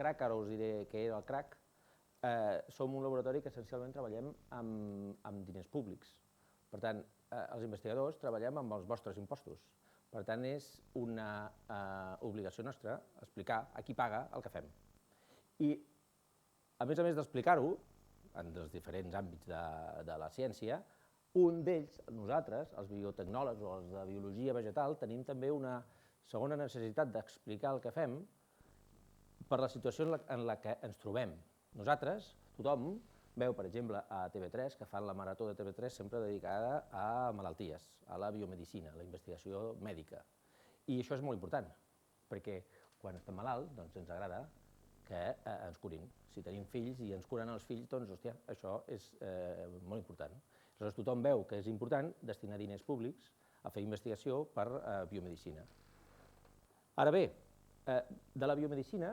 CRAC, ara us diré què era el CRAC, som un laboratori que essencialment treballem amb diners públics. Per tant, els investigadors treballem amb els vostres impostos. Per tant, és una obligació nostra explicar a qui paga el que fem. I, a més d'explicar-ho, en els diferents àmbits de la ciència, un d'ells, nosaltres, els biotecnòlegs o els de biologia vegetal, tenim també una segona necessitat d'explicar el que fem per la situació en la que ens trobem. Nosaltres, tothom, veu, per exemple, a TV3, que fan la marató de TV3 sempre dedicada a malalties, a la biomedicina, a la investigació mèdica. I això és molt important, perquè quan estem malalts, doncs ens agrada que ens curin. Si tenim fills i ens curen els fills, doncs, hòstia, això és molt important. Aleshores, tothom veu que és important destinar diners públics a fer investigació per biomedicina. Ara bé, de la biomedicina,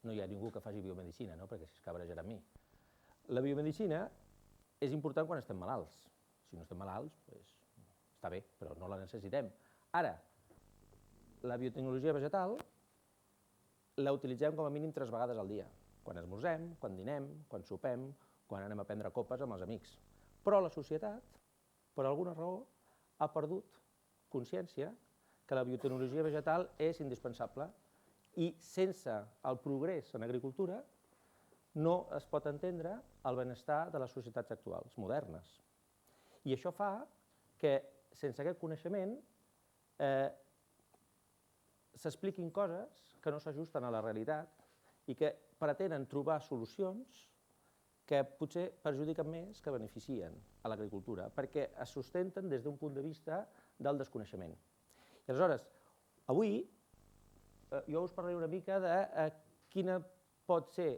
no hi ha ningú que faci biomedicina, perquè si es cabrejarà amb mi. La biomedicina és important quan estem malalts. Si no estem malalts, està bé, però no la necessitem. Ara, la biotecnologia vegetal la utilitzem com a mínim 3 vegades al dia. Quan esmorzem, quan dinem, quan sopem, quan anem a prendre copes amb els amics. Però la societat, per alguna raó, ha perdut consciència que la biotecnologia vegetal és indispensable i sense el progrés en agricultura no es pot entendre el benestar de les societats actuals, modernes. I això fa que, sense aquest coneixement, s'expliquin coses que no s'ajusten a la realitat i que pretenen trobar solucions que potser perjudiquen més que beneficien a l'agricultura, perquè es sustenten des d'un punt de vista del desconeixement. I aleshores, avui jo us parlaré una mica de quina pot ser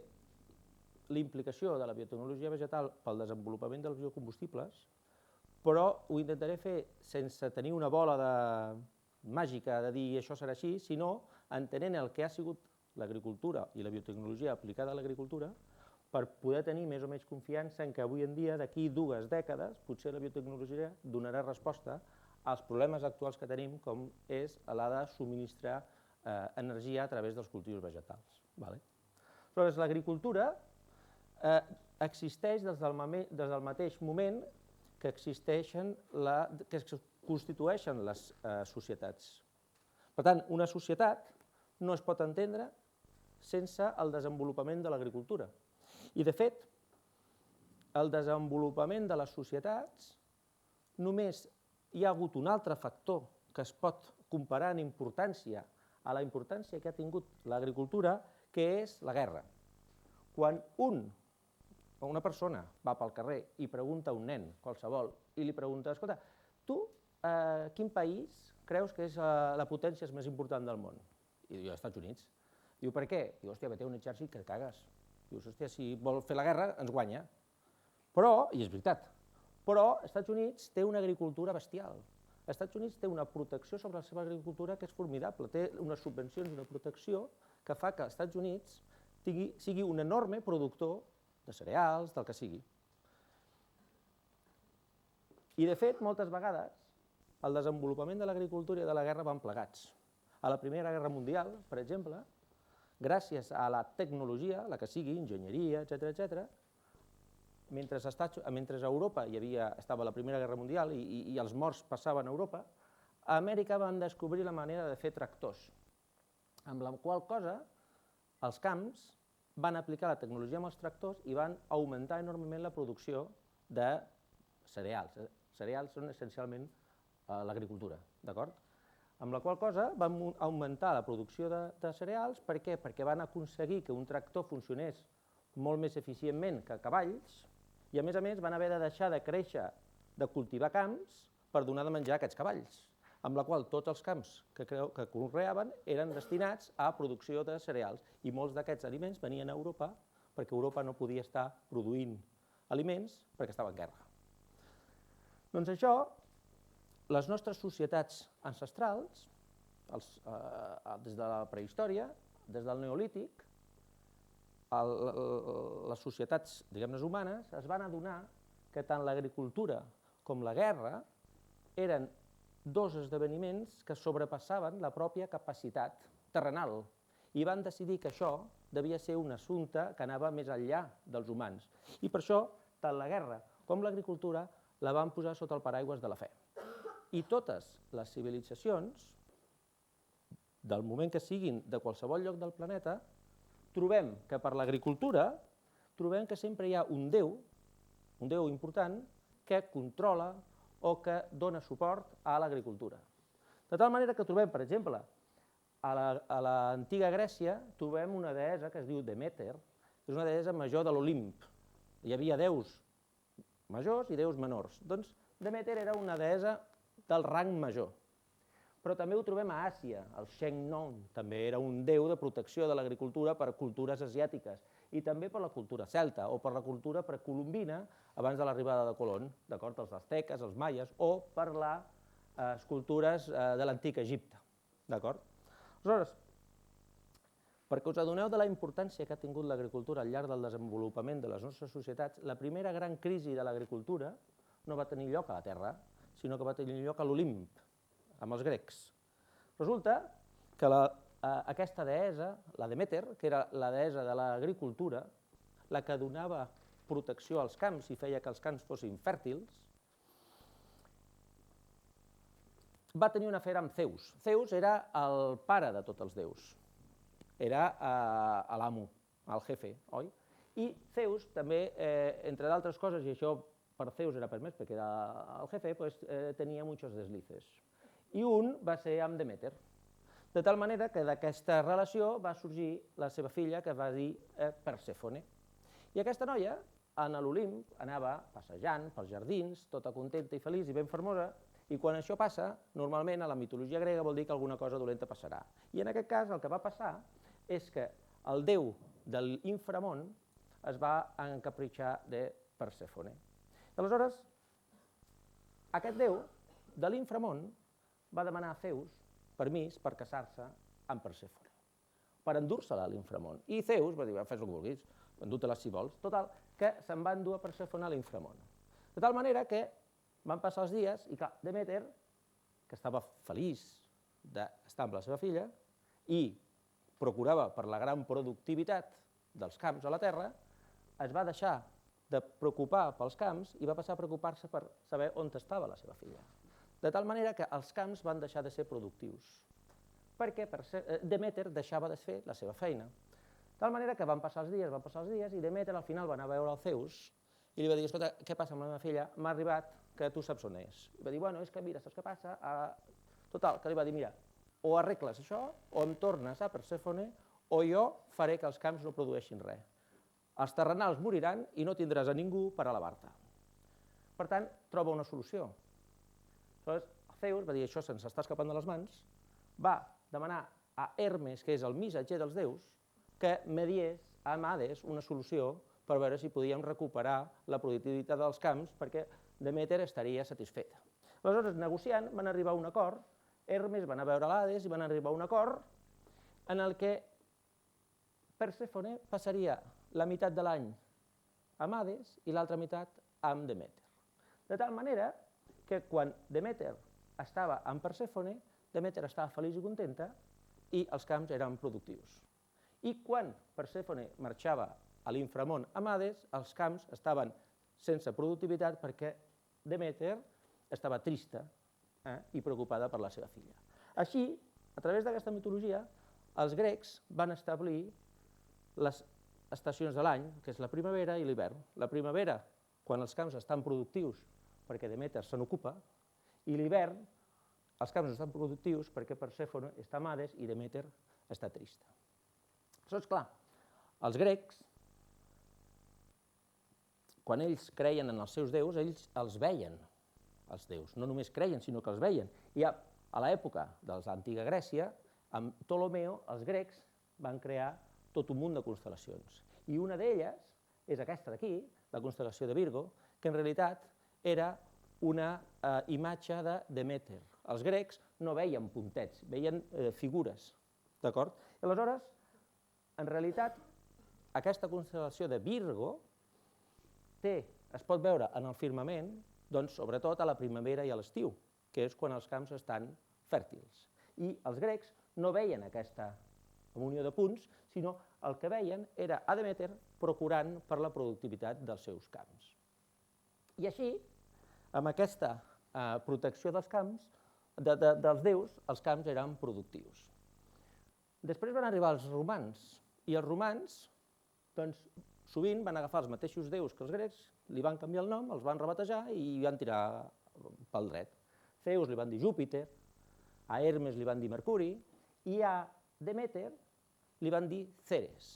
la implicació de la biotecnologia vegetal pel desenvolupament dels biocombustibles, però ho intentaré fer sense tenir una bola màgica de dir això serà així, sinó entenent el que ha sigut l'agricultura i la biotecnologia aplicada a l'agricultura per poder tenir més o menys confiança en que avui en dia, d'aquí 2 dècades, potser la biotecnologia donarà resposta als problemes actuals que tenim, com és la de subministrar energia a través dels cultius vegetals. Aleshores, l'agricultura existeix des del mateix moment que es constitueixen les societats. Per tant, una societat no es pot entendre sense el desenvolupament de l'agricultura. I, de fet, el desenvolupament de les societats només hi ha hagut un altre factor que es pot comparar en importància a la importància que ha tingut l'agricultura, que és la guerra. Quan una persona va pel carrer i pregunta a un nen, qualsevol, i li pregunta, escolta, tu, quin país creus que és la potència més important del món? I diu, als Estats Units. Diu, per què? Diu, hòstia, té un exèrcit que cagues. Dius, hòstia, si vol fer la guerra, ens guanya. Però, i és veritat, però als Estats Units té una agricultura bestial. Als Estats Units té una protecció sobre la seva agricultura que és formidable. Té unes subvencions i una protecció que fa que als Estats Units sigui un enorme productor de cereals, del que sigui. I, de fet, moltes vegades, el desenvolupament de l'agricultura i de la guerra van plegats. A la Primera Guerra Mundial, per exemple, gràcies a la tecnologia, la que sigui, enginyeria, etc., mentre a Europa estava la Primera Guerra Mundial i els morts passaven a Europa, a Amèrica van descobrir la manera de fer tractors, amb la qual cosa els camps van aplicar la tecnologia amb els tractors i van augmentar enormement la producció de cereals. Cereals són essencialment l'agricultura, d'acord? Amb la qual cosa van augmentar la producció de cereals. Per què? Perquè van aconseguir que un tractor funcionés molt més eficientment que cavalls i, a més, van haver de deixar de créixer, de cultivar camps per donar de menjar a aquests cavalls, amb la qual tots els camps que conreaven eren destinats a producció de cereals i molts d'aquests aliments venien a Europa perquè Europa no podia estar produint aliments perquè estava en guerra. Doncs això, les nostres societats ancestrals, des de la prehistòria, des del neolític, les societats, diguem-ne, humanes, es van adonar que tant l'agricultura com la guerra eren 2 esdeveniments que sobrepassaven la pròpia capacitat terrenal i van decidir que això devia ser un assumpte que anava més enllà dels humans. I per això, tant la guerra com l'agricultura la van posar sota el paraigües de la fe. I totes les civilitzacions, del moment que siguin de qualsevol lloc del planeta, trobem que per l'agricultura trobem que sempre hi ha un déu important, que controla o que dona suport a l'agricultura. De tal manera que trobem, per exemple, a l'antiga Grècia trobem una deessa que es diu Demeter, que és una deessa major de l'Olimp. Hi havia déus majors i déus menors. Doncs Demeter era una deessa del rang major. Però també ho trobem a Àsia, el Sheng Non, també era un déu de protecció de l'agricultura per a cultures asiàtiques, i també per la cultura celta o per la cultura precolombina abans de l'arribada de Colón, d'acord, els azteques, els maies, o per les cultures de l'antic Egipte, d'acord? Aleshores, perquè us adoneu de la importància que ha tingut l'agricultura al llarg del desenvolupament de les nostres societats, la primera gran crisi de l'agricultura no va tenir lloc a la Terra, sinó que va tenir lloc a l'Olimp, amb els grecs. Resulta que aquesta deessa, la Demeter, que era la deessa de l'agricultura, la que donava protecció als camps i feia que els camps fossin fèrtils, va tenir una afer amb Zeus. Zeus era el pare de tots els déus, era l'amo, el jefe, oi? I Zeus també, entre d'altres coses, i això per Zeus era permès perquè era el jefe, tenia muchos deslices. I un va ser amb Demeter. De tal manera que d'aquesta relació va sorgir la seva filla, que va dir Persèfone. I aquesta noia, en l'Olimp, anava passejant pels jardins, tota contenta i feliç i ben fermosa, i quan això passa, normalment a la mitologia grega vol dir que alguna cosa dolenta passarà. I en aquest cas el que va passar és que el déu de l'inframón es va encapritxar de Persèfone. Aleshores, aquest déu de l'inframón va demanar a Zeus permís per casar-se amb Persèfone, per endur-se-la a l'inframón. I Zeus va dir, fes el que vulguis, endur-te-la si vols. Total, que se'n va endur a Persèfone a l'inframón. De tal manera que van passar els dies i, clar, Demeter, que estava feliç d'estar amb la seva filla i procurava per la gran productivitat dels camps a la terra, es va deixar de preocupar pels camps i va passar a preocupar-se per saber on estava la seva filla. De tal manera que els camps van deixar de ser productius, perquè Demeter deixava de fer la seva feina. De tal manera que van passar els dies, i Demeter al final va anar a veure el Zeus i li va dir, escolta, què passa amb la meva filla? M'ha arribat que tu saps on és. I va dir, bueno, és que mira, saps què passa? Total, que li va dir, mira, o arregles això, o em tornes a Persèfone, o jo faré que els camps no produeixin res. Els terrenals moriran i no tindràs a ningú per alabar-te. Per tant, troba una solució. Aleshores, Zeus va dir, això se'ns està escapant de les mans, va demanar a Hermes, que és el missatger dels déus, que mediés amb Hades una solució per veure si podíem recuperar la productivitat dels camps perquè Demeter estaria satisfeta. Aleshores, negociant, van arribar a un acord, Hermes va anar a veure l'Hades i van arribar a un acord en el que Persèfone passaria la meitat de l'any amb Hades i l'altra meitat amb Demeter. De tal manera que quan Demeter estava amb Persèfone, Demeter estava feliç i contenta i els camps eren productius. I quan Persèfone marxava a l'inframón amb Hades, els camps estaven sense productivitat perquè Demeter estava trista i preocupada per la seva filla. Així, a través d'aquesta mitologia, els grecs van establir les estacions de l'any, que és la primavera i l'hivern. La primavera, quan els camps estan productius perquè Demeter se n'ocupa, i l'hivern, els camps no estan productius perquè Persèfone està amb Hades i Demeter està trista. Aleshores, clar, els grecs, quan ells creien en els seus déus, ells els veien, els déus. No només creien, sinó que els veien. I a l'època de l'antiga Grècia, amb Ptolomeu, els grecs van crear tot un munt de constel·lacions. I una d'elles és aquesta d'aquí, la constel·lació de Virgo, que en realitat era una imatge de Demeter. Els grecs no veien puntets, veien figures, d'acord? Aleshores, en realitat, aquesta constel·lació de Virgo es pot veure en el firmament, doncs, sobretot a la primavera i a l'estiu, que és quan els camps estan fèrtils. I els grecs no veien aquesta amb unió de punts, sinó el que veien era a Demeter procurant per la productivitat dels seus camps. I així, amb aquesta protecció dels camps, dels déus, els camps eren productius. Després van arribar els romans, i els romans sovint van agafar els mateixos déus que els grecs, li van canviar el nom, els van rebatejar i van tirar pel dret. Zeus li van dir Júpiter, a Hermes li van dir Mercuri, i a Demeter li van dir Ceres.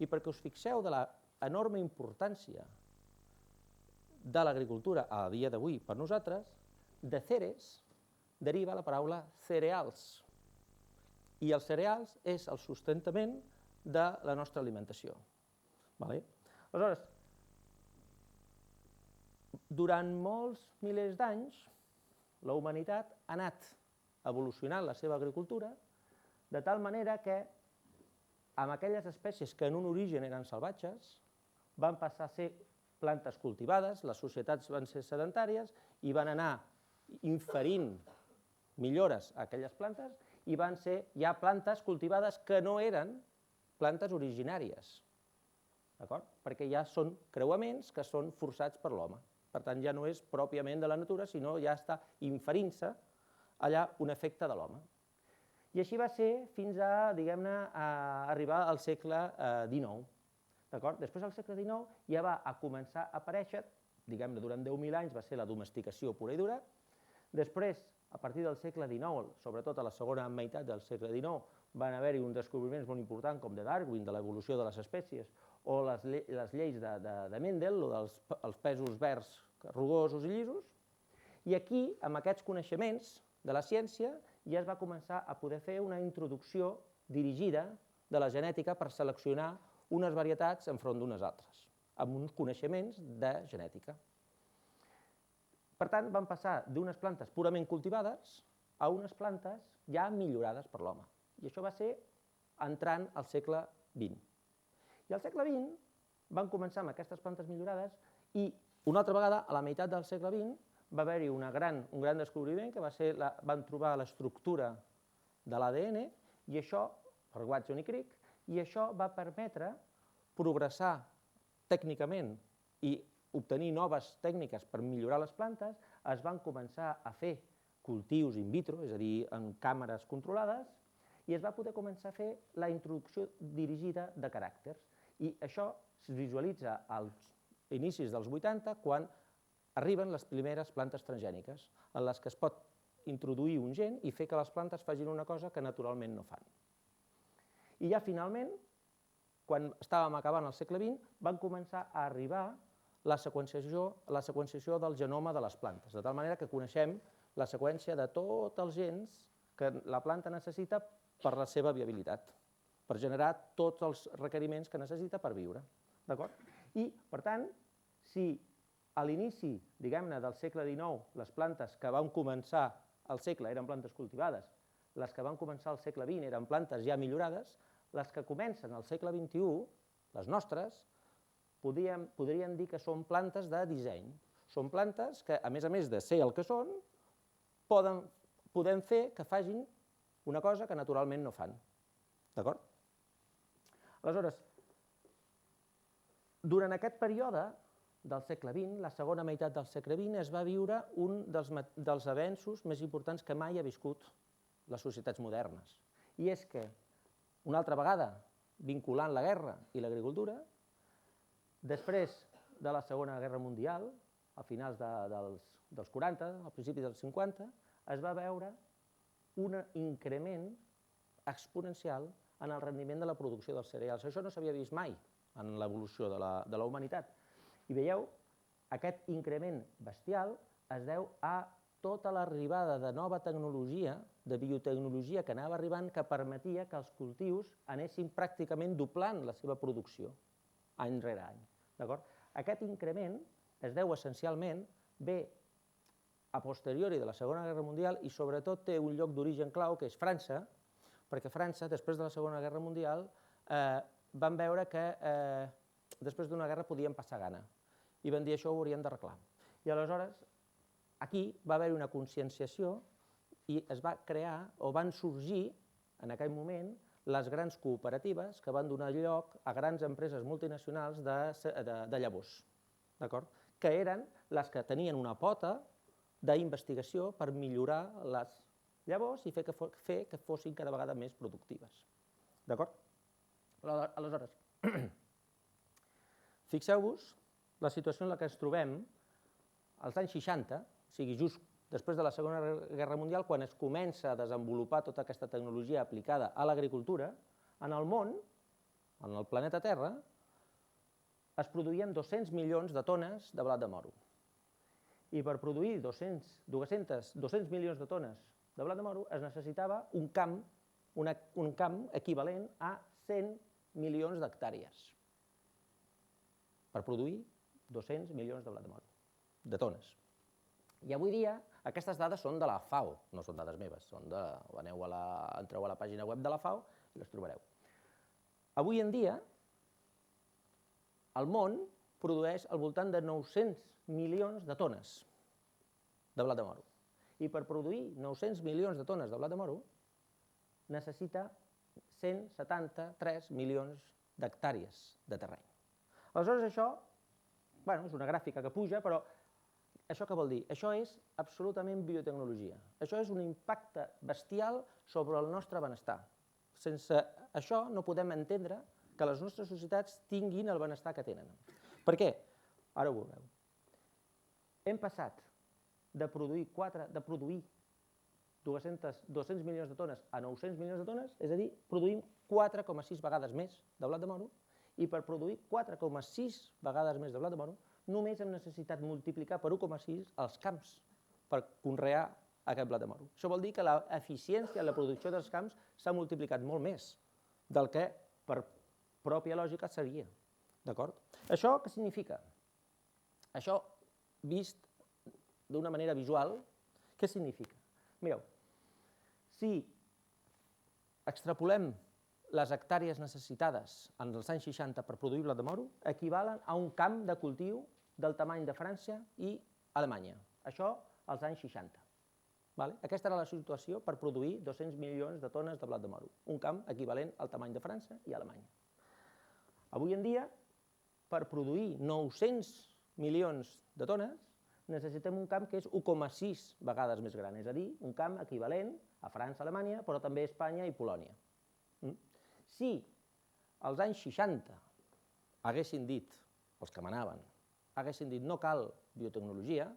I perquè us fixeu de l'enorme importància de l'agricultura a dia d'avui per nosaltres, de Ceres deriva la paraula cereals. I els cereals és el sustentament de la nostra alimentació. Aleshores, durant molts milers d'anys, la humanitat ha anat evolucionant la seva agricultura de tal manera que amb aquelles espècies que en un origen eren salvatges van passar a ser plantes cultivades, les societats van ser sedentàries i van anar inferint millores a aquelles plantes i van ser ja plantes cultivades que no eren plantes originàries, perquè ja són creuaments que són forçats per l'home. Per tant, ja no és pròpiament de la natura, sinó ja està inferint-se allà un efecte de l'home. I així va ser fins a, diguem-ne, arribar al segle XIX. Després del segle XIX ja va començar a aparèixer, diguem-ne, durant 10.000 anys va ser la domesticació pura i dura. Després, a partir del segle XIX, sobretot a la segona meitat del segle XIX, van haver-hi uns descobriments molt importants com de Darwin, de l'evolució de les espècies, o les lleis de Mendel, o dels pesos verds rugosos i llisos, i aquí, amb aquests coneixements de la ciència, ja es va començar a poder fer una introducció dirigida de la genètica per seleccionar unes varietats enfront d'unes altres, amb uns coneixements de genètica. Per tant, van passar d'unes plantes purament cultivades a unes plantes ja millorades per l'home. I això va ser entrant al segle XX. I al segle XX van començar amb aquestes plantes millorades i una altra vegada, a la meitat del segle XX, va haver-hi un gran descobriment que van trobar l'estructura de l'ADN i això, per Watson i Crick, i això va permetre progressar tècnicament i obtenir noves tècniques per millorar les plantes, es van començar a fer cultius in vitro, és a dir, en càmeres controlades, i es va poder començar a fer la introducció dirigida de caràcters. I això es visualitza als inicis dels 80, quan arriben les primeres plantes transgèniques, en les que es pot introduir un gen i fer que les plantes facin una cosa que naturalment no fan. I ja finalment, quan estàvem acabant el segle XX, van començar a arribar la seqüenciació del genoma de les plantes, de tal manera que coneixem la seqüència de tots els gens que la planta necessita per la seva viabilitat, per generar tots els requeriments que necessita per viure. I, per tant, si a l'inici, diguem-ne, del segle XIX, les plantes que van començar al segle eren plantes cultivades, les que van començar al segle XX eren plantes ja millorades, les que comencen al segle XXI, les nostres, podríem dir que són plantes de disseny. Són plantes que, a més de ser el que són, podem fer que facin una cosa que naturalment no fan. D'acord? Aleshores, durant aquest període del segle XX, la segona meitat del segle XX, es va viure un dels avenços més importants que mai ha viscut les societats modernes. I és que, una altra vegada, vinculant la guerra i l'agricultura, després de la Segona Guerra Mundial, a finals dels 40, al principi dels 50, es va veure un increment exponencial en el rendiment de la producció dels cereals. Això no s'havia vist mai en l'evolució de la humanitat. I veieu, aquest increment bestial es deu a tota l'arribada de nova tecnologia, de biotecnologia que anava arribant, que permetia que els cultius anessin pràcticament doblant la seva producció, any rere any. Aquest increment es deu essencialment bé a posteriori de la Segona Guerra Mundial i sobretot té un lloc d'origen clau, que és França, perquè França, després de la Segona Guerra Mundial, van veure que després d'una guerra podien passar gana i van dir això ho haurien d'arreglar. I aleshores aquí va haver una conscienciació i es va crear o van sorgir en aquell moment les grans cooperatives que van donar lloc a grans empreses multinacionals de llavors, d'acord? Que eren les que tenien una pota d'investigació per millorar les llavors i fer que fossin cada vegada més productives. D'acord? Aleshores, fixeu-vos la situació en la que ens trobem als anys 60, o sigui, just després de la Segona Guerra Mundial, quan es comença a desenvolupar tota aquesta tecnologia aplicada a l'agricultura, en el món, en el planeta Terra, es produïen 200 milions de tones de blat de moro. I per produir 200 milions de tones de blat de moro es necessitava un camp equivalent a 100 milions d'hectàrees per produir 200 milions de blat de moro, de tones. I avui dia aquestes dades són de la FAO, no són dades meves, entreu a la pàgina web de la FAO i les trobareu. Avui en dia, el món produeix al voltant de 900 milions de tones de blat de moro. I per produir 900 milions de tones de blat de moro necessita 173 milions d'hectàrees de terreny. Aleshores, això és una gràfica que puja, però això què vol dir? Això és absolutament biotecnologia. Això és un impacte bestial sobre el nostre benestar. Sense això no podem entendre que les nostres societats tinguin el benestar que tenen. Per què? Ara ho veureu. Hem passat de produir 200 milions de tones a 900 milions de tones, és a dir, produïm 4,6 vegades més de blat de moro, i per produir 4,6 vegades més de blat de moro només hem necessitat multiplicar per 1,6 els camps per conrear aquest blat de moro. Això vol dir que l'eficiència en la producció dels camps s'ha multiplicat molt més del que per pròpia lògica seria. D'acord? Això què significa? Això, vist d'una manera visual, què significa? Mireu, si extrapolem les hectàrees necessitades en els anys 60 per produir blat de moro equivalen a un camp de cultiu del tamany de França i Alemanya. Això als anys 60. Aquesta era la situació per produir 200 milions de tones de blat de moro, un camp equivalent al tamany de França i Alemanya. Avui en dia, per produir 900 milions de tones, necessitem un camp que és 1,6 vegades més gran, és a dir, un camp equivalent a França, Alemanya, però també a Espanya i Polònia. Si als anys 60 haguessin dit, els que manaven, haguessin dit no cal biotecnologia,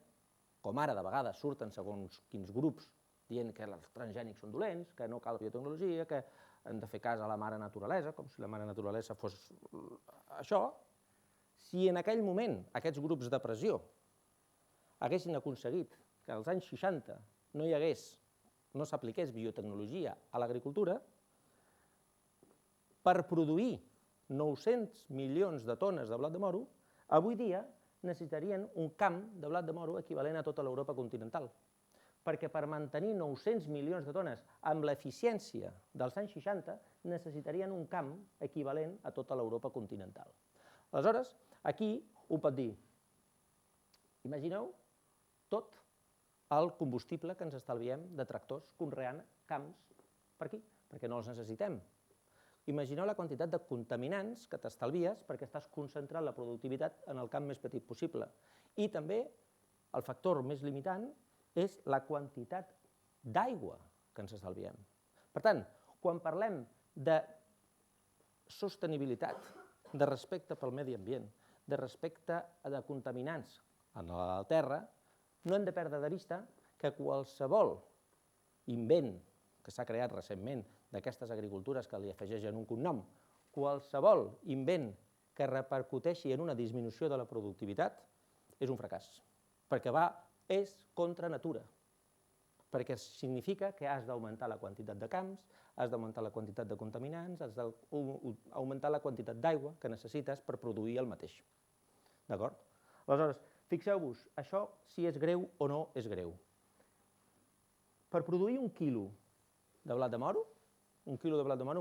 com ara de vegades surten segons quins grups dient que els transgènics són dolents, que no cal biotecnologia, que hem de fer cas a la mare naturalesa, com si la mare naturalesa fos això, si en aquell moment aquests grups de pressió haguessin aconseguit que als anys 60 no s'apliqués biotecnologia a l'agricultura, per produir 900 milions de tones de blat de moro, avui dia necessitarien un camp de blat de moro equivalent a tota l'Europa continental. Perquè per mantenir 900 milions de tones amb l'eficiència dels anys 60 necessitarien un camp equivalent a tota l'Europa continental. Aleshores, aquí un pot dir, imagineu tot el combustible que ens estalviem de tractors conreant camps per aquí, perquè no els necessitem. Imagineu la quantitat de contaminants que t'estalvies perquè estàs concentrant la productivitat en el camp més petit possible. I també el factor més limitant és la quantitat d'aigua que ens estalviem. Per tant, quan parlem de sostenibilitat, de respecte pel medi ambient, de respecte de contaminants en la terra, no hem de perdre de vista que qualsevol invent que s'ha creat recentment d'aquestes agricultures que li afegeixen un cognom, qualsevol invent que repercuteixi en una disminució de la productivitat és un fracàs, perquè és contra natura, perquè significa que has d'augmentar la quantitat de camps, has d'augmentar la quantitat de contaminants, has d'augmentar la quantitat d'aigua que necessites per produir el mateix. D'acord? Aleshores, fixeu-vos, això si és greu o no és greu. Per produir un quilo de blat de moro,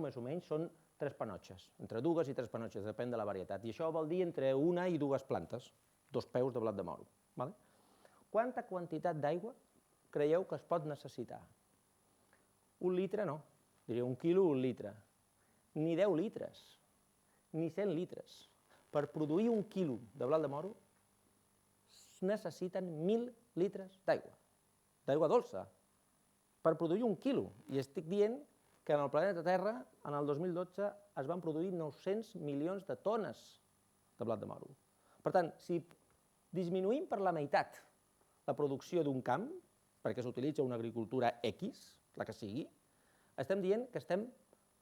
més o menys són 3 panotxes, entre 2 i 3 panotxes, depèn de la varietat, i això vol dir entre 1 i 2 plantes, 2 peus de blat de moro. Quanta quantitat d'aigua creieu que es pot necessitar? Un litre no, diria 1 quilo, 1 litre. ni 10 litres, ni 100 litres. Per produir 1 quilo de blat de moro es necessiten 1.000 litres d'aigua, d'aigua dolça, per produir 1 quilo. I estic dient que en el planeta Terra, en el 2012, es van produir 900 milions de tones de blat de moro. Per tant, si disminuïm per la meitat la producció d'un camp, perquè s'utilitza una agricultura X, la que sigui, estem dient que estem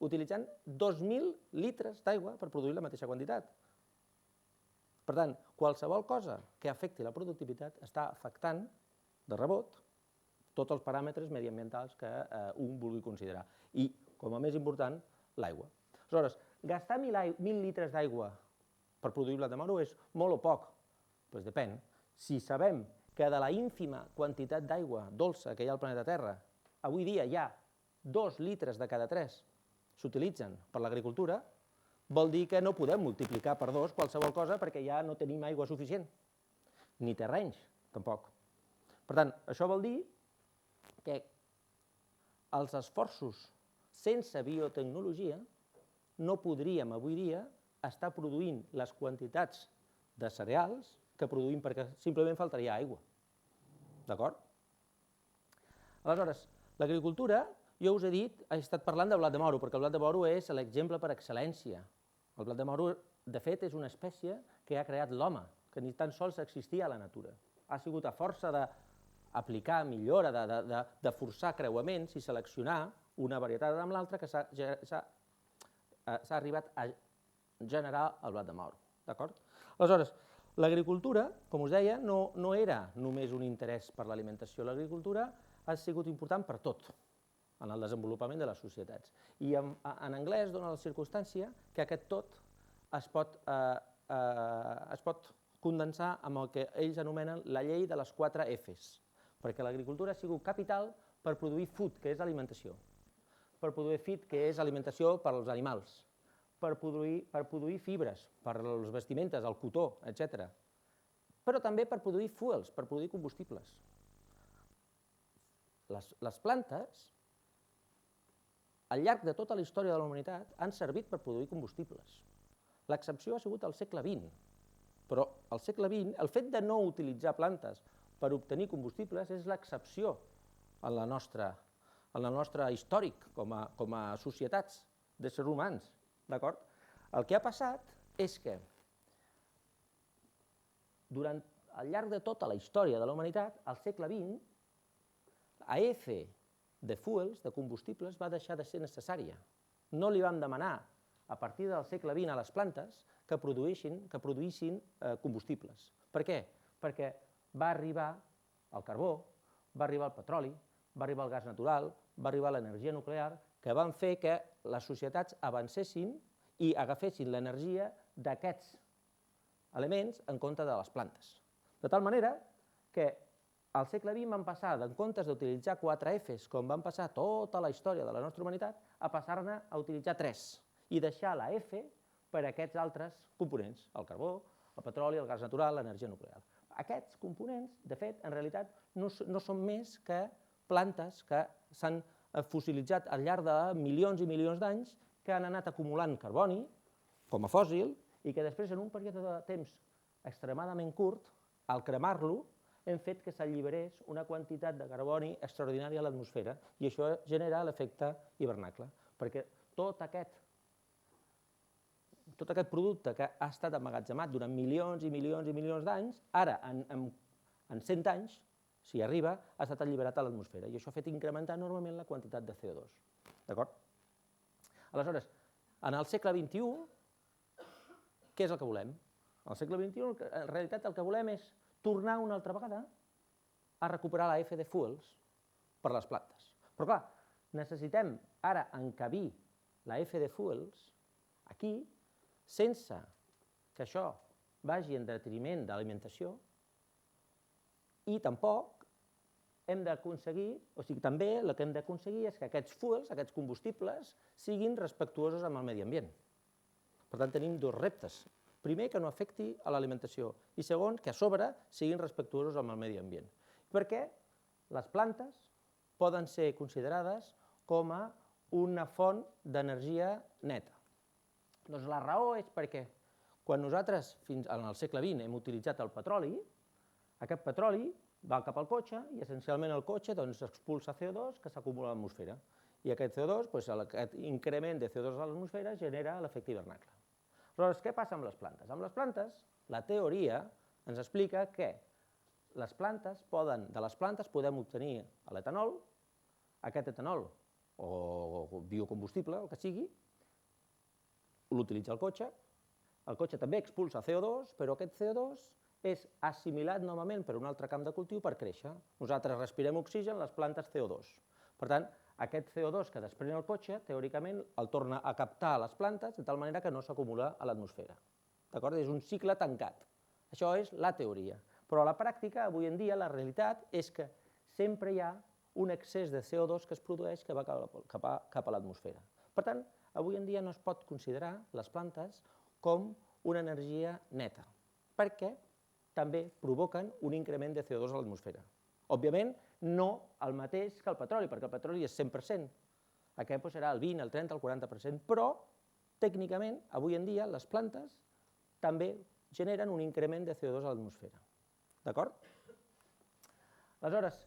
utilitzant 2.000 litres d'aigua per produir la mateixa quantitat. Per tant, qualsevol cosa que afecti la productivitat està afectant, de rebot, tots els paràmetres mediambientals que un vulgui considerar. I, com a més important, l'aigua. Aleshores, gastar 1.000 litres d'aigua per produir blat de moro és molt o poc? Doncs depèn. Si sabem que de la ínfima quantitat d'aigua dolça que hi ha al planeta Terra, avui dia hi ha 2 litres de cada 3 s'utilitzen per l'agricultura, vol dir que no podem multiplicar per 2 qualsevol cosa perquè ja no tenim aigua suficient, ni terrenys, tampoc. Per tant, això vol dir que els esforços sense biotecnologia no podríem avui dia estar produint les quantitats de cereals que produïm perquè simplement faltaria aigua. D'acord? Aleshores, l'agricultura, jo us he dit, he estat parlant de blat de moro, perquè el blat de moro és l'exemple per excel·lència. El blat de moro, de fet, és una espècie que ha creat l'home, que ni tan sols existia a la natura. Ha sigut a força d'aplicar millora, de forçar creuaments i seleccionar una varietat amb l'altra que s'ha arribat a generar el blat de moro. D'acord? Aleshores, l'agricultura, com us deia, no era només un interès per l'alimentació. L'agricultura ha sigut important per tot en el desenvolupament de les societats. I en anglès dona la circumstància que aquest tot es pot condensar amb el que ells anomenen la llei de les 4 Fs, perquè l'agricultura ha sigut capital per produir food, que és alimentació, per produir feed, que és alimentació per als animals, per produir fibres, per les vestimentes, el cotó, etc. Però també per produir fuels, per produir combustibles. Les plantes, al llarg de tota la història de la humanitat, han servit per produir combustibles. L'excepció ha sigut al segle XX, però al segle XX el fet de no utilitzar plantes per obtenir combustibles és l'excepció en el nostre històric com a societats d'éssers humans. D'acord? El que ha passat és que al llarg de tota la història de la humanitat, al segle XX, la F de fuels, de combustibles, va deixar de ser necessària. No li vam demanar, a partir del segle XX, a les plantes que produïssin combustibles. Per què? Perquè va arribar el carbó, va arribar el petroli, va arribar el gas natural, va arribar l'energia nuclear, que van fer que les societats avancessin i agafessin l'energia d'aquests elements en compte de les plantes. De tal manera que al segle XX van passar, en comptes d'utilitzar 4 Fs, com van passar tota la història de la nostra humanitat, a passar-ne a utilitzar 3 i deixar la F per a aquests altres components, el carbó, el petroli, el gas natural, l'energia nuclear. Aquests components, de fet, en realitat, no són més que plantes que s'han fossilitzat al llarg de milions i milions d'anys, que han anat acumulant carboni com a fòssil i que després, en un període de temps extremadament curt, al cremar-lo, hem fet que s'alliberés una quantitat de carboni extraordinària a l'atmosfera i això genera l'efecte hivernacle, perquè tot aquest producte que ha estat emmagatzemat durant milions i milions i milions d'anys, ara, en 100 anys, si arriba, ha estat alliberat a l'atmosfera i això ha fet incrementar enormement la quantitat de CO2. D'acord? Aleshores, en el segle XXI, què és el que volem? Al segle XXI, en realitat, el que volem és tornar una altra vegada a recuperar la F de fuels per les plantes. Però clar, necessitem ara encabir la F de fuels aquí sense que això vagi en detriment de l'alimentació i tampoc hem d'aconseguir, o sigui, també el que hem d'aconseguir és que aquests fuels, aquests combustibles, siguin respectuosos amb el medi ambient. Per tant, tenim 2 reptes. Primer, que no afecti a l'alimentació, i segon, que a sobre siguin respectuosos amb el medi ambient. Perquè les plantes poden ser considerades com a una font d'energia neta. Doncs la raó és perquè quan nosaltres, fins en el segle XX, hem utilitzat el petroli, aquest petroli va cap al cotxe i essencialment el cotxe expulsa CO2 que s'acumula a l'atmosfera. I aquest CO2, aquest increment de CO2 a l'atmosfera genera l'efecte hivernacle. Aleshores, què passa amb les plantes? Amb les plantes, la teoria ens explica que de les plantes podem obtenir l'etanol, aquest etanol o biocombustible, el que sigui, l'utilitza el cotxe també expulsa CO2, però aquest CO2 és assimilat novament per un altre camp de cultiu per créixer. Nosaltres respirem oxigen, les plantes CO2. Per tant, aquest CO2 que desprèn el cotxe, teòricament, el torna a captar a les plantes de tal manera que no s'acumula a l'atmosfera. D'acord? És un cicle tancat. Això és la teoria. Però a la pràctica, avui en dia, la realitat és que sempre hi ha un excés de CO2 que es produeix que va cap a l'atmosfera. Per tant, avui en dia no es pot considerar les plantes com una energia neta, perquè també provoquen un increment de CO2 a l'atmosfera. Òbviament, no el mateix que el petroli, perquè el petroli és 100%. Aquest serà el 20, el 30, el 40%, però tècnicament, avui en dia, les plantes també generen un increment de CO2 a l'atmosfera. D'acord? Aleshores,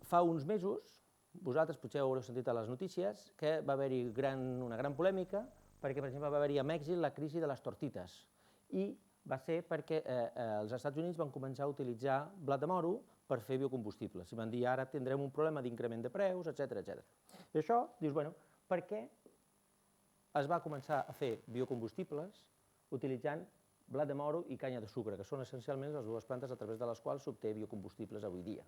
fa uns mesos, vosaltres potser haureu sentit a les notícies, que va haver-hi una gran polèmica perquè, per exemple, va haver-hi a Mèxic la crisi de les tortites i va ser perquè els Estats Units van començar a utilitzar blat de moro per fer biocombustibles. I van dir, ara tindrem un problema d'increment de preus, etc. I això, dius, bueno, per què es va començar a fer biocombustibles utilitzant blat de moro i canya de sucre, que són essencialment les dues plantes a través de les quals s'obté biocombustibles avui dia?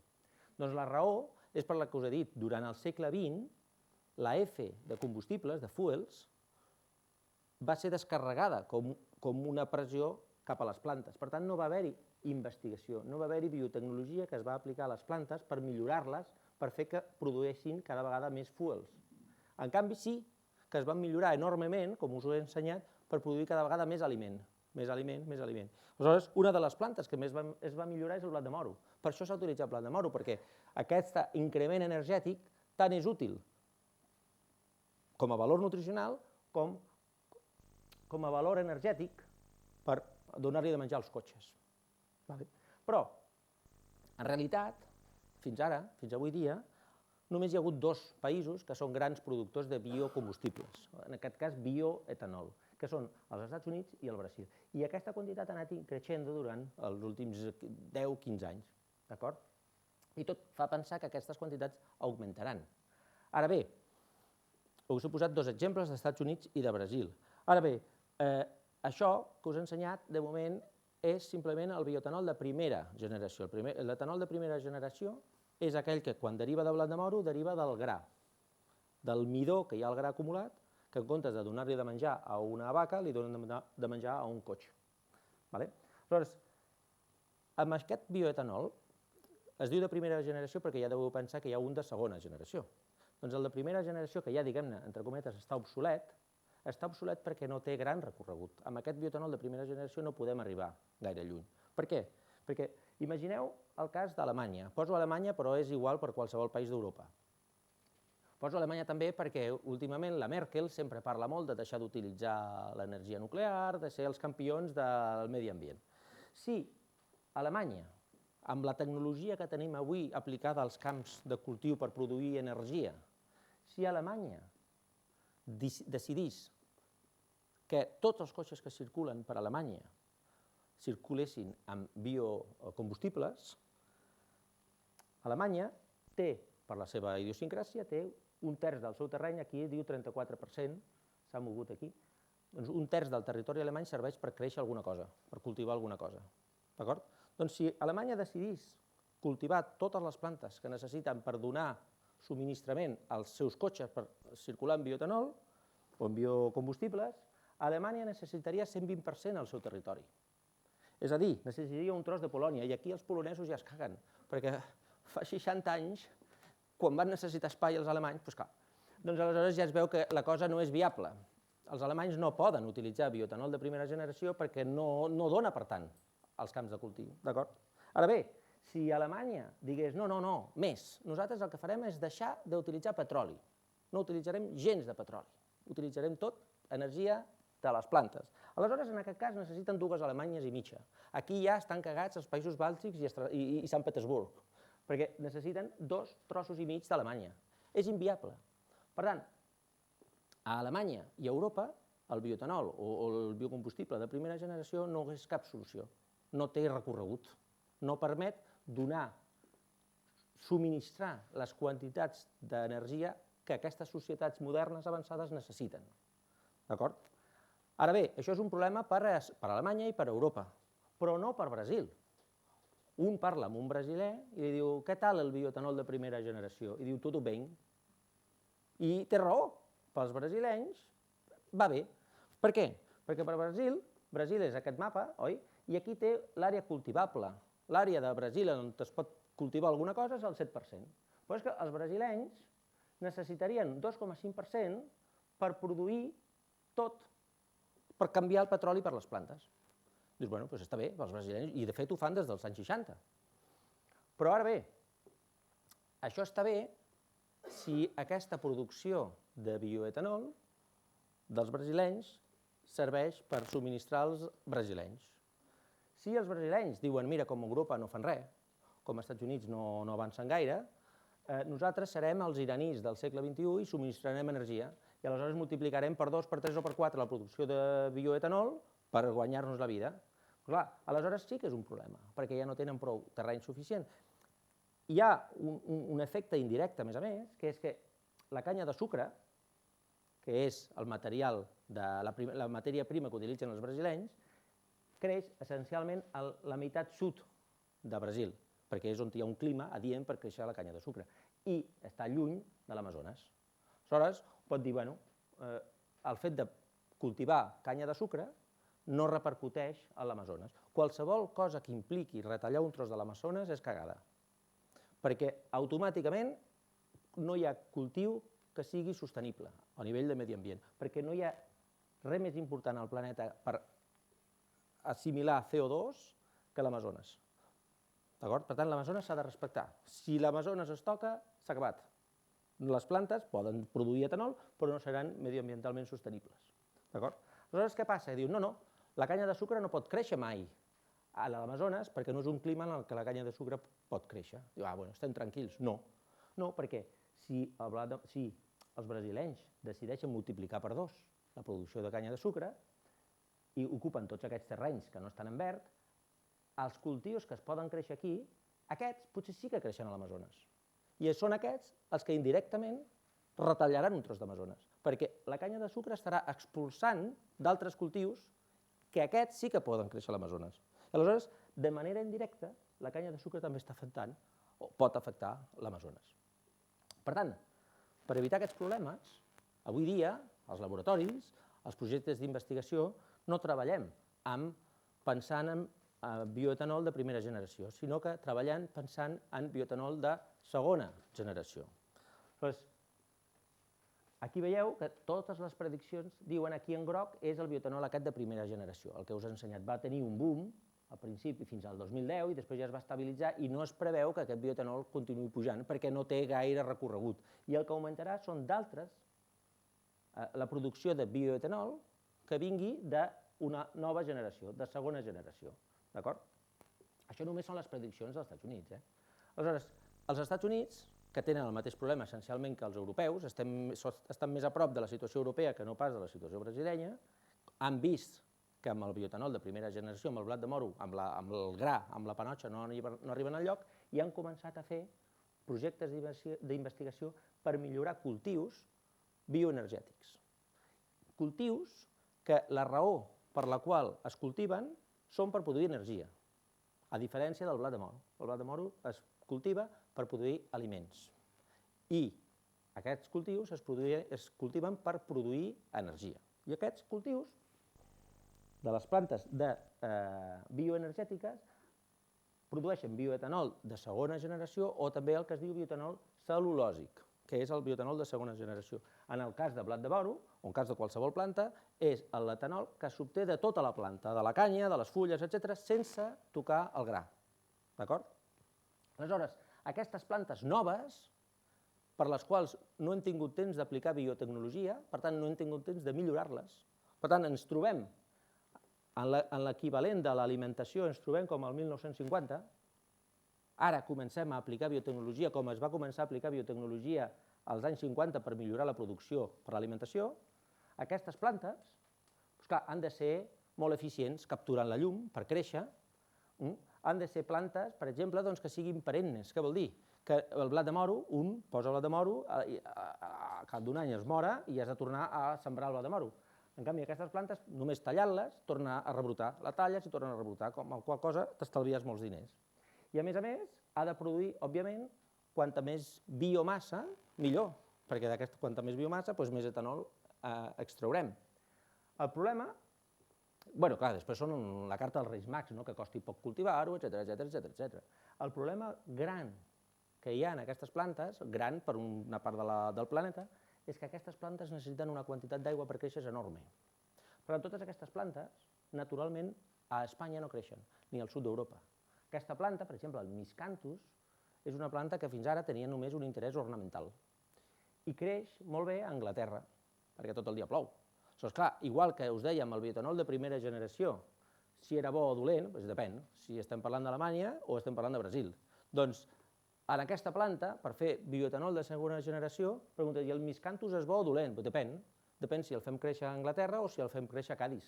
Doncs la raó és per la que us he dit, durant el segle XX, la F de combustibles, de fuels, va ser descarregada com una pressió cap a les plantes. Per tant, no va haver-hi investigació, no va haver-hi biotecnologia que es va aplicar a les plantes per millorar-les, per fer que produeixin cada vegada més fuels. En canvi, sí que es van millorar enormement, com us ho he ensenyat, per produir cada vegada més aliment. Més aliment, més aliment. Aleshores, una de les plantes que més es va millorar és el blat de moro. Per això s'ha utilitzat blat de moro, perquè aquest increment energètic tant és útil com a valor nutricional com a valor energètic per donar-li de menjar als cotxes. Però, en realitat, fins ara, fins avui dia, només hi ha hagut dos països que són grans productors de biocombustibles, en aquest cas bioetanol, que són els Estats Units i el Brasil. I aquesta quantitat ha anat creixent durant els últims 10-15 anys. D'acord? I tot fa pensar que aquestes quantitats augmentaran. Ara bé, us he posat dos exemples d'Estats Units i de Brasil. Ara bé, això que us he ensenyat, de moment, és simplement el bioetanol de primera generació. L'etanol de primera generació és aquell que, quan deriva de blat de moro, deriva del gra, del midó que hi ha al gra acumulat, que en comptes de donar-li de menjar a una vaca, li donen de menjar a un cotxe. Aleshores, amb aquest bioetanol, es diu de primera generació perquè ja deveu pensar que hi ha un de segona generació. Doncs el de primera generació, que ja, diguem-ne, entre cometes, està obsolet perquè no té gran recorregut. Amb aquest bioetanol de primera generació no podem arribar gaire lluny. Per què? Perquè imagineu el cas d'Alemanya. Poso Alemanya, però és igual per qualsevol país d'Europa. Poso Alemanya també perquè últimament la Merkel sempre parla molt de deixar d'utilitzar l'energia nuclear, de ser els campions del medi ambient. Si Alemanya, amb la tecnologia que tenim avui aplicada als camps de cultiu per produir energia, si Alemanya decidís que tots els cotxes que circulen per Alemanya circulessin amb biocombustibles, Alemanya té, per la seva idiosincràsia, té un terç del seu terreny, aquí diu 34%, s'ha mogut aquí, doncs un terç del territori alemany serveix per créixer alguna cosa, per cultivar alguna cosa. D'acord? Doncs si Alemanya decidís cultivar totes les plantes que necessiten per donar subministrament als seus cotxes per circular en bioetanol o en biocombustibles, Alemanya necessitaria 120% al seu territori. És a dir, necessitaria un tros de Polònia, i aquí els polonesos ja es caguen, perquè fa 60 anys, quan van necessitar espai els alemanys, doncs clar, doncs aleshores ja es veu que la cosa no és viable. Els alemanys no poden utilitzar bioetanol de primera generació perquè no dona per tant als camps de cultiu, d'acord? Ara bé, si Alemanya digués no, més, nosaltres el que farem és deixar d'utilitzar petroli, no utilitzarem gens de petroli, utilitzarem tot energia de les plantes. Aleshores, en aquest cas, necessiten 2 Alemanyes i mitja. Aquí ja estan cagats els països bàltics i Sant Petersburg, perquè necessiten 2 trossos i mig d'Alemanya. És inviable. Per tant, a Alemanya i a Europa, el bioetanol o el biocombustible de primera generació no és cap solució, no té recorregut, no permet subministrar les quantitats d'energia que aquestes societats modernes avançades necessiten. D'acord? Ara bé, això és un problema per a Alemanya i per a Europa, però no per Brasil. Un parla amb un brasiler i li diu, què tal el bioetanol de primera generació? I diu, tot bé. I té raó, pels brasilenys va bé. Per què? Perquè per Brasil és aquest mapa, oi? I aquí té l'àrea cultivable. L'àrea de Brasil on es pot cultivar alguna cosa és el 7%. Però és que els brasilenys necessitarien 2,5% per produir tot, per canviar el petroli per les plantes. Dius, bueno, doncs està bé, els brasilenys, i de fet ho fan des dels anys 60. Però ara bé, això està bé si aquesta producció de bioetanol dels brasilenys serveix per subministrar als brasilenys. Si els brasilenys diuen, mira, com Europa no fan res, com els Estats Units no avancen gaire, nosaltres serem els iranis del segle XXI i subministrarem energia, i aleshores multiplicarem per 2, per 3 o per 4 la producció de bioetanol per guanyar-nos la vida. Clar, aleshores sí que és un problema, perquè ja no tenen prou terreny suficient. Hi ha un efecte indirecte, a més, que és que la canya de sucre, que és el material la matèria prima que utilitzen els brasilenys, creix essencialment a la meitat sud de Brasil, perquè és on hi ha un clima adient per créixer la canya de sucre, i està lluny de l'Amazones. Aleshores, pot dir, bueno, el fet de cultivar canya de sucre no repercuteix a l'Amazones. Qualsevol cosa que impliqui retallar un tros de l'Amazones és cagada, perquè automàticament no hi ha cultiu que sigui sostenible a nivell de medi ambient, perquè no hi ha res més important al planeta per assimilar CO2 que l'Amazones. Per tant, l'Amazones s'ha de respectar. Si l'Amazones es toca, s'ha acabat. Les plantes poden produir etanol, però no seran mediambientalment sostenibles. Aleshores, què passa? Diu, no, la canya de sucre no pot créixer mai a l'Amazones perquè no és un clima en què la canya de sucre pot créixer. Diu, bueno, estem tranquils. No, perquè si els brasilenys decideixen multiplicar per 2 la producció de canya de sucre i ocupen tots aquests terrenys que no estan en verd, els cultius que es poden créixer aquí, aquests potser sí que creixen a l'Amazones. I són aquests els que indirectament retallaran un tros d'Amazones, perquè la canya de sucre estarà expulsant d'altres cultius que aquests sí que poden créixer a l'Amazones. Aleshores, de manera indirecta, la canya de sucre també està afectant, o pot afectar l'Amazones. Per tant, per evitar aquests problemes, avui dia, als laboratoris, als projectes d'investigació, no treballem pensant en bioetanol de primera generació, sinó que treballem pensant en bioetanol de segona generació. Aquí veieu que totes les prediccions diuen aquí en groc és el bioetanol aquest de primera generació, el que us he ensenyat. Va tenir un boom al principi fins al 2010 i després ja es va estabilitzar i no es preveu que aquest bioetanol continuï pujant perquè no té gaire recorregut. I el que augmentarà són d'altres, la producció de bioetanol que vingui d'una nova generació, de segona generació. D'acord? Això només són les prediccions dels Estats Units. Aleshores, els Estats Units, que tenen el mateix problema essencialment que els europeus, estan més a prop de la situació europea que no pas de la situació brasilenya, han vist que amb el bioetanol de primera generació, amb el blat de moro, amb el gra, amb la panotxa, no arriben enlloc, i han començat a fer projectes d'investigació per millorar cultius bioenergètics. Cultius que la raó per la qual es cultiven són per produir energia, a diferència del blat de moro. El blat de moro es cultiva per produir aliments i aquests cultius es cultiven per produir energia. I aquests cultius de les plantes bioenergètiques produeixen bioetanol de segona generació o també el que es diu bioetanol cel·lulòsic, que és el bioetanol de segona generació. En el cas de blat de moro, o en cas de qualsevol planta, és l'etanol que s'obté de tota la planta, de la canya, de les fulles, etc., sense tocar el gra. D'acord? Aleshores, aquestes plantes noves, per les quals no hem tingut temps d'aplicar biotecnologia, per tant no hem tingut temps de millorar-les, Per tant, ens trobem, en l'equivalent de l'alimentació, ens trobem com el 1950, ara comencem a aplicar biotecnologia, com es va començar a aplicar biotecnologia als anys 50 per millorar la producció per l'alimentació. Aquestes plantes, clar, han de ser molt eficients capturant la llum per créixer, han de ser plantes, per exemple, que siguin perennes. Què vol dir? Que el blat de moro, un posa blat de moro, al cap d'un any es mora i has de tornar a sembrar el blat de moro. En canvi, aquestes plantes, només tallant-les, tornen a rebrotar. La talles i tornen a rebrotar, com a qual cosa t'estalvies molts diners. I a més, ha de produir, òbviament, quanta més biomassa, millor, perquè d'aquesta quanta més biomassa, més etanol extraurem. El problema, clar, després són la carta dels Reis Mags, que costi poc cultivar-ho, etc. El problema gran que hi ha en aquestes plantes, gran per una part del planeta, és que aquestes plantes necessiten una quantitat d'aigua per créixer enorme. Però totes aquestes plantes, naturalment, a Espanya no creixen, ni al sud d'Europa. Aquesta planta, per exemple, el miscanthus, és una planta que fins ara tenia només un interès ornamental. I creix molt bé a Anglaterra, perquè tot el dia plou. Aleshores, clar, igual que us dèiem el bioetanol de primera generació, si era bo o dolent, depèn, si estem parlant d'Alemanya o estem parlant de Brasil. Doncs, en aquesta planta, per fer bioetanol de segona generació, pregunta, i el miscanthus és bo o dolent? Depèn si el fem créixer a Anglaterra o si el fem créixer a Cadis.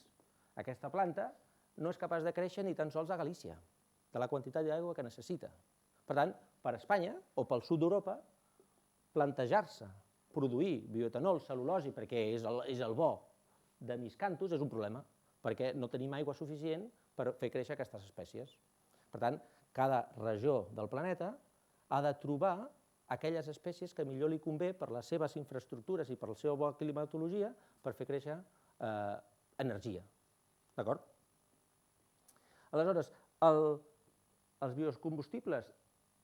Aquesta planta no és capaç de créixer ni tan sols a Galícia, de la quantitat d'aigua que necessita. Per tant, per Espanya o pel sud d'Europa, plantejar-se produir bioetanol cel·lulosi perquè és el bo de miscanthus és un problema, perquè no tenim aigua suficient per fer créixer aquestes espècies. Per tant, cada regió del planeta ha de trobar aquelles espècies que millor li convé per les seves infraestructures i per la seva bona climatologia per fer créixer energia. D'acord? Aleshores, els biocombustibles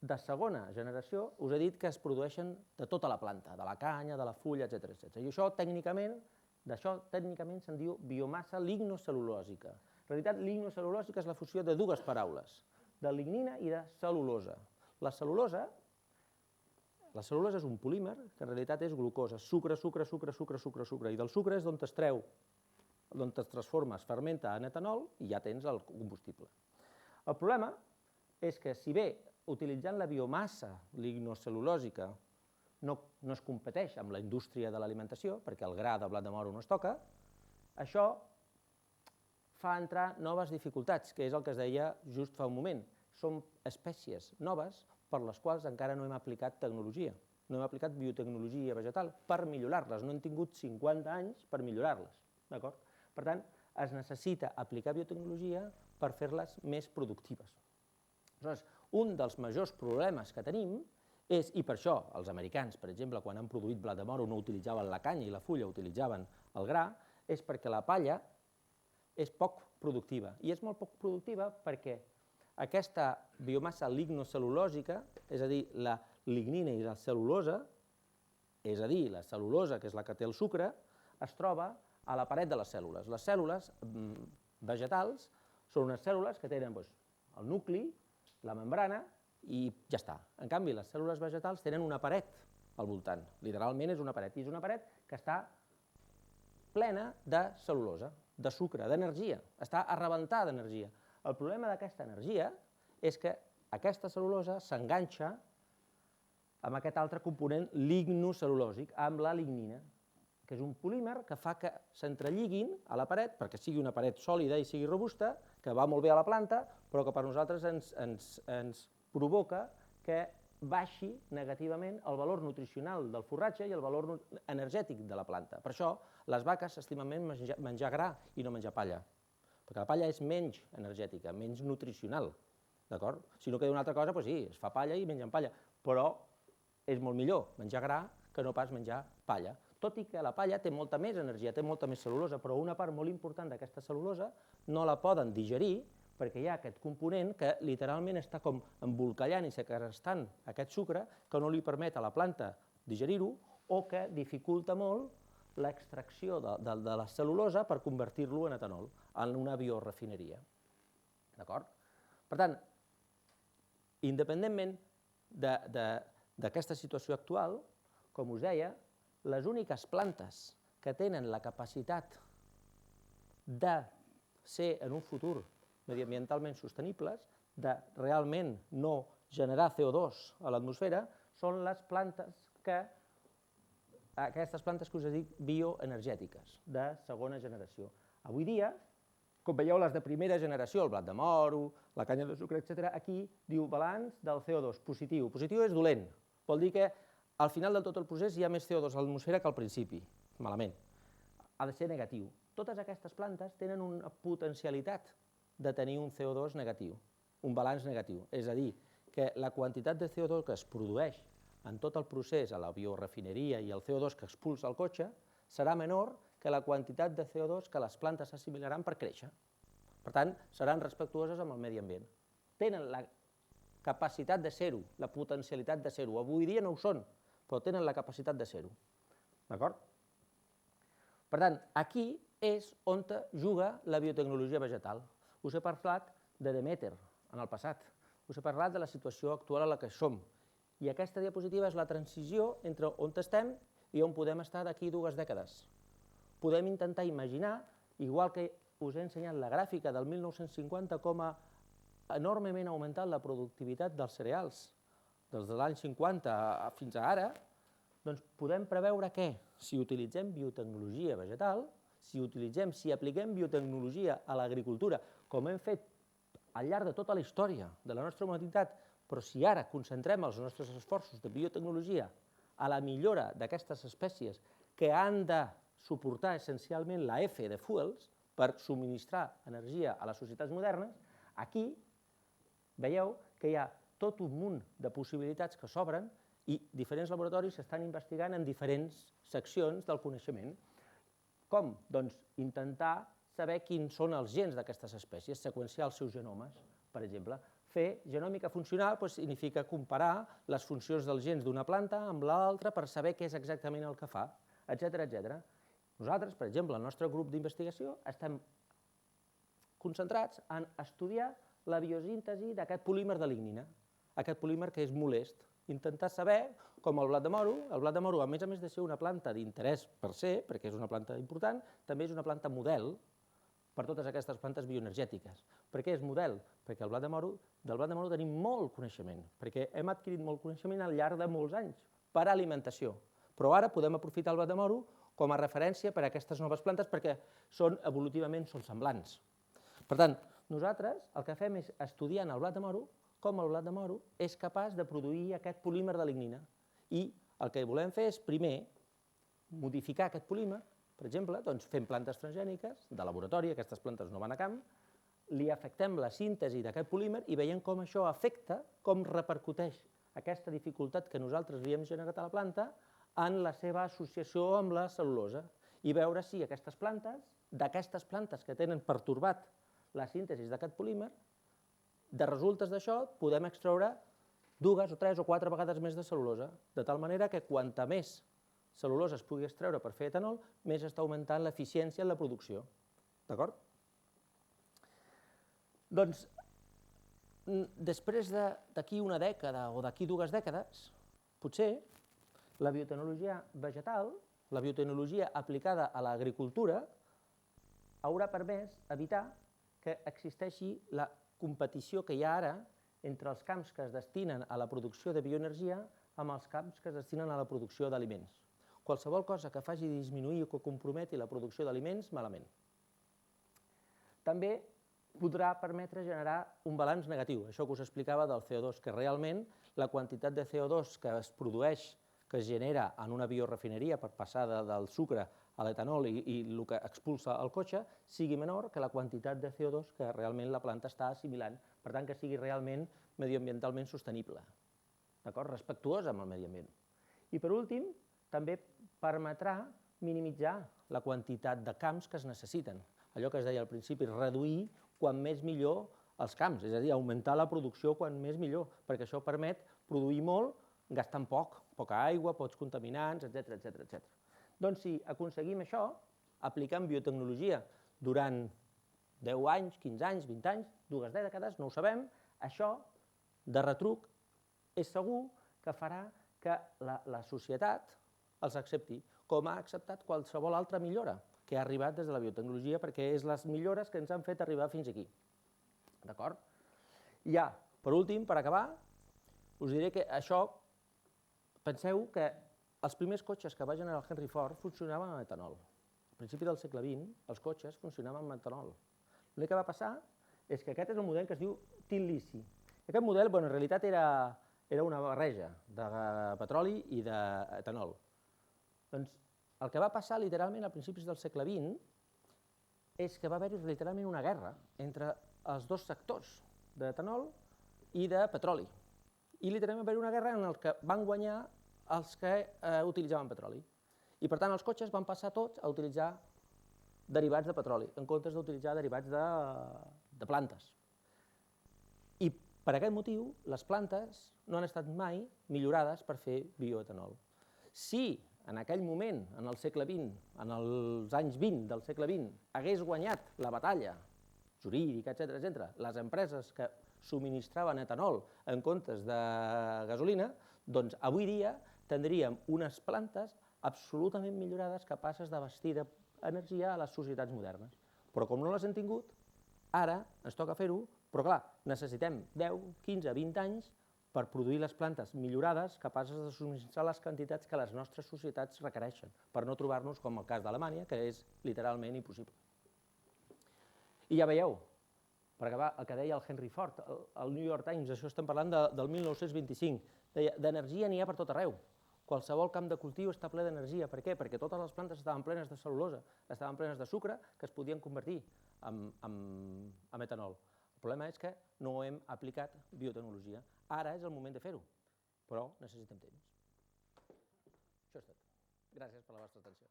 de segona generació us he dit que es produeixen de tota la planta, de la canya, de la fulla, etc. I això tècnicament se'n diu biomassa lignocel·lulòsica. En realitat, lignocel·lulòsica és la fusió de dues paraules, de lignina i de cel·lulosa. La cel·lulosa és un polímer que en realitat és glucosa, sucre, i del sucre és d'on es treu, d'on es transforma, es fermenta en etanol i ja tens el combustible. El problema és que si bé utilitzant la biomassa lignocel·lulòsica no es competeix amb la indústria de l'alimentació, perquè el gra de blat de moro no es toca, això fa entrar noves dificultats, que és el que es deia just fa un moment. Són espècies noves per les quals encara no hem aplicat tecnologia, no hem aplicat biotecnologia vegetal per millorar-les, no hem tingut 50 anys per millorar-les. Per tant, es necessita aplicar biotecnologia per fer-les més productives. Aleshores, un dels majors problemes que tenim és, i per això els americans, per exemple, quan han produït blat de moro no utilitzaven la canya i la fulla, utilitzaven el gra, és perquè la palla és poc productiva. I és molt poc productiva perquè aquesta biomassa lignocel·lulòsica, és a dir, la lignina i la cel·lulosa, és a dir, la cel·lulosa, que és la que té el sucre, es troba a la paret de les cèl·lules. Les cèl·lules vegetals són unes cèl·lules que tenen el nucli, la membrana i ja està. En canvi, les cèl·lules vegetals tenen una paret al voltant, literalment és una paret, i és una paret que està plena de cel·lulosa, de sucre, d'energia, està a rebentar d'energia. El problema d'aquesta energia és que aquesta cel·lulosa s'enganxa amb aquest altre component lignocel·lulòsic, amb la lignina, que és un polímer que fa que s'entrelliguin a la paret, perquè sigui una paret sòlida i sigui robusta, que va molt bé a la planta, però que per nosaltres ens provoca que baixi negativament el valor nutricional del forratge i el valor energètic de la planta. Per això les vaques s'estimen més menjar gra i no menjar palla, perquè la palla és menys energètica, menys nutricional. Si no queda una altra cosa, doncs sí, es fa palla i mengen palla, però és molt millor menjar gra que no pas menjar palla. Tot i que la palla té molta més energia, té molta més cel·lulosa, però una part molt important d'aquesta cel·lulosa no la poden digerir perquè hi ha aquest component que literalment està com embolcallant i segrestant aquest sucre que no li permet a la planta digerir-ho o que dificulta molt l'extracció de la cel·lulosa per convertir-lo en etanol, en una biorefineria. D'acord? Per tant, independentment d'aquesta situació actual, com us deia, les úniques plantes que tenen la capacitat de ser en un futur mediambientalment sostenibles, de realment no generar CO2 a l'atmosfera, són aquestes plantes que us he dit bioenergètiques, de segona generació. Avui dia, com veieu, les de primera generació, el blat de moro, la canya de sucre, etc., aquí diu balanç del CO2, positiu. Positiu és dolent, vol dir que al final de tot el procés hi ha més CO2 a l'atmosfera que al principi, malament. Ha de ser negatiu. Totes aquestes plantes tenen una potencialitat de tenir un CO2 negatiu, un balanç negatiu, és a dir, que la quantitat de CO2 que es produeix en tot el procés, a la biorefineria i el CO2 que expulsa el cotxe, serà menor que la quantitat de CO2 que les plantes assimilaran per créixer. Per tant, seran respectuoses amb el medi ambient. Tenen la capacitat de ser-ho, la potencialitat de ser-ho. Avui dia no ho són, però tenen la capacitat de ser-ho. D'acord? Per tant, aquí és on juga la biotecnologia vegetal. Us he parlat de Demeter en el passat, us he parlat de la situació actual a la que som, i aquesta diapositiva és la transició entre on estem i on podem estar d'aquí 2 dècades. Podem intentar imaginar, igual que us he ensenyat la gràfica del 1950, com enormement ha augmentat la productivitat dels cereals des de l'any 50 fins a ara, doncs podem preveure que si utilitzem biotecnologia vegetal, si apliquem biotecnologia a l'agricultura, com hem fet al llarg de tota la història de la nostra humanitat, però si ara concentrem els nostres esforços de biotecnologia a la millora d'aquestes espècies que han de suportar essencialment la F de fuels per subministrar energia a les societats modernes, aquí veieu que hi ha tot un munt de possibilitats que s'obren i diferents laboratoris s'estan investigant en diferents seccions del coneixement. Com? Doncs intentar saber quins són els gens d'aquestes espècies, seqüenciar els seus genomes, per exemple. Fer genòmica funcional significa comparar les funcions dels gens d'una planta amb l'altra per saber què és exactament el que fa, etc. Nosaltres, per exemple, el nostre grup d'investigació, estem concentrats en estudiar la biosíntesi d'aquest polímer de lignina, aquest polímer que és molest, intentar saber com el blat de moro, a més de ser una planta d'interès per se, perquè és una planta important, també és una planta model per totes aquestes plantes bioenergètiques. Per què és model? Perquè del blat de moro tenim molt coneixement, perquè hem adquirit molt coneixement al llarg de molts anys per alimentació, però ara podem aprofitar el blat de moro com a referència per a aquestes noves plantes perquè evolutivament són semblants. Per tant, nosaltres el que fem és estudiar el blat de moro com el blat de moro és capaç de produir aquest polímer de lignina. I el que volem fer és, primer, modificar aquest polímer, per exemple, fent plantes transgèniques de laboratori, aquestes plantes no van a camp, li afectem la síntesi d'aquest polímer i veiem com això afecta, com repercuteix aquesta dificultat que nosaltres li hem generat a la planta en la seva associació amb la cel·lulosa i veure si aquestes plantes, d'aquestes plantes que tenen pertorbat la síntesi d'aquest polímer, de resultes d'això podem extreure 2 o 3 o 4 vegades més de cel·lulosa, de tal manera que quanta més cel·lulosa es pugui extreure per fer etanol, més està augmentant l'eficiència en la producció. D'acord? Doncs, després d'aquí una dècada o d'aquí 2 dècades, potser la biotecnologia vegetal, la biotecnologia aplicada a l'agricultura, haurà permès evitar que existeixi la competició que hi ha ara entre els camps que es destinen a la producció de bioenergia amb els camps que es destinen a la producció d'aliments. Qualsevol cosa que faci disminuir o que comprometi la producció d'aliments, malament. També podrà permetre generar un balanç negatiu, això que us explicava del CO2, que realment la quantitat de CO2 que es produeix, que es genera en una biorefineria per passar del sucre a l'etanol i el que expulsa el cotxe sigui menor que la quantitat de CO2 que realment la planta està assimilant, per tant que sigui realment mediambientalment sostenible, respectuosa amb el medi ambient. I per últim, també permetrà minimitzar la quantitat de camps que es necessiten. Allò que es deia al principi, reduir quan més millor els camps, és a dir, augmentar la producció quan més millor, perquè això permet produir molt gastant poca aigua, pocs contaminants, etc. Doncs si aconseguim això, aplicant biotecnologia durant 10 anys, 15 anys, 20 anys, 2 dècades, no ho sabem, això, de retruc, és segur que farà que la societat els accepti, com ha acceptat qualsevol altra millora. que ha arribat des de la biotecnologia, perquè és les millores que ens han fet arribar fins aquí. D'acord? I ja, per últim, per acabar, us diré que això, penseu que els primers cotxes que va generar el Henry Ford funcionaven amb etanol. Al principi del segle XX, els cotxes funcionaven amb etanol. L'únic que va passar és que aquest és el model que es diu Tin Lisi. Aquest model, en realitat, era una barreja de petroli i d'etanol. Doncs el que va passar literalment a principis del segle XX és que va haver-hi literalment una guerra entre els dos sectors, d'etanol i de petroli. I literalment va haver-hi una guerra en què van guanyar els que utilitzaven petroli. I per tant els cotxes van passar tots a utilitzar derivats de petroli, en comptes d'utilitzar derivats de plantes. I per aquest motiu les plantes no han estat mai millorades per fer bioetanol. Si en aquell moment, en el segle XX, en els anys 20 del segle XX, hagués guanyat la batalla jurídica, etc., les empreses que subministraven etanol en comptes de gasolina, doncs avui dia tindríem unes plantes absolutament millorades capaces d'abastir d'energia a les societats modernes. Però com no les hem tingut, ara ens toca fer-ho, però clar, necessitem 10, 15, 20 anys per produir les plantes millorades capaces de subministrar les quantitats que les nostres societats requereixen, per no trobar-nos com el cas d'Alemanya, que és literalment impossible. I ja veieu, per acabar, el que deia el Henry Ford, el New York Times, això estem parlant del 1925, deia, d'energia n'hi ha per tot arreu. Qualsevol camp de cultiu està ple d'energia. Per què? Perquè totes les plantes estaven plenes de cel·lulosa, estaven plenes de sucre, que es podien convertir en etanol. El problema és que no hem aplicat biotecnologia. Ara és el moment de fer-ho, però necessitem temps. Això és tot. Gràcies per la vostra atenció.